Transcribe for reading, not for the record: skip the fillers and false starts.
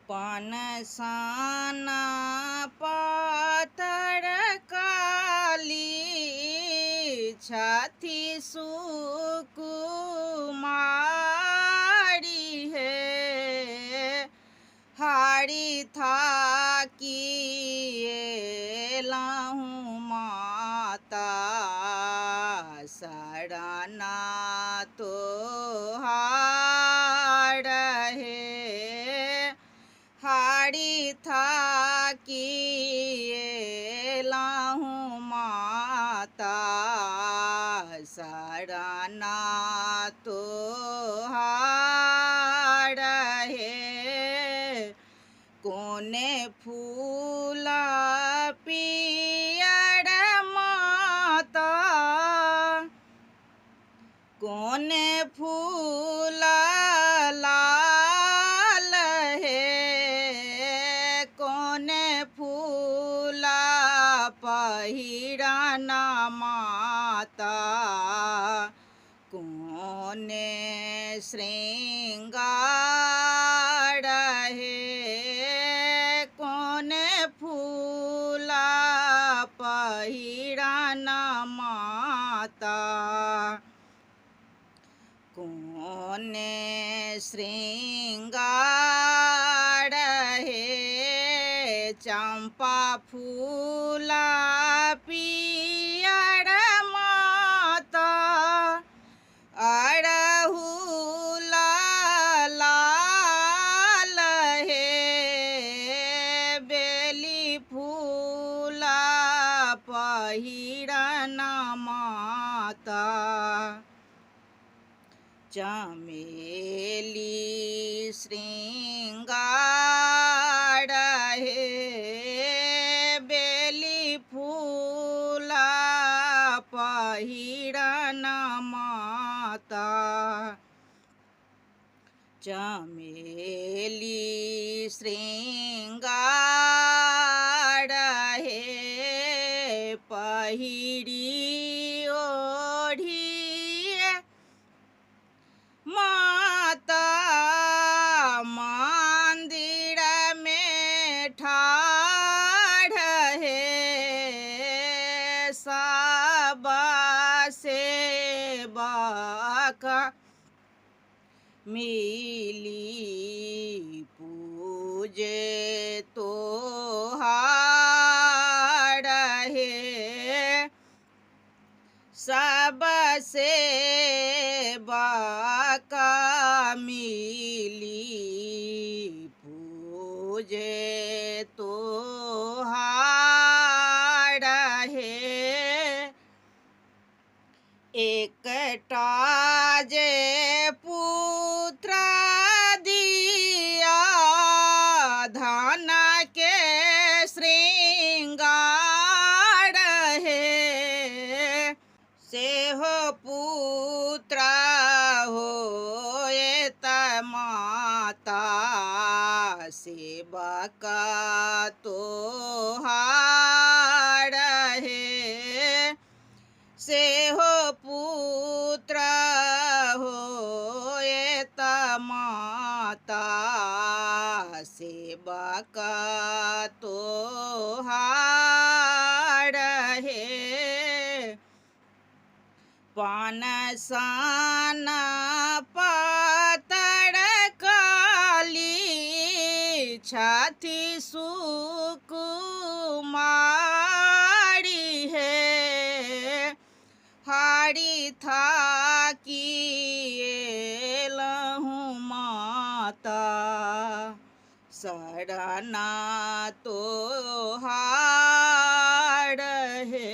पानसाना पातर काली छाती सुकुमारी है। हाड़ी थाकी लाहूँ माता सड़ना तो हाड़ है। हाड़ी थाकी लाहूँ माता सड़ना तो हाड़ है। कोने फूला पियर माता कोने फूला लाल है। कोने फूला पहिरना माता कोने श्रृंगार है। कोने फूला पहिरना माता कोने श्रृंगार है। चंपा फूला पियर माता अड़हुला लाल है। बेली फूला पहिरना माता चमेली श्रृंगार है। बेली फूला पहिरना माता चमेली श्रृंगार है। पहिरी ओढ़ी माता मंदिर में ठाढ़ है। सबा सेवक मिली पूजे तोहार है। सब सेवक मिली पूजे तोहार है। एकटा जे पुत्र दिया धन के श्रृंगार है। से हो पुत्र होएत माता सेवक तोहार है। से हो पुत्र होएत माता सेवक तोहार है। पानसाना पातर काली छाती सुकुमारी है। हाड़ी थाकी लाहूँ माता सड़ना तो हाड़ है।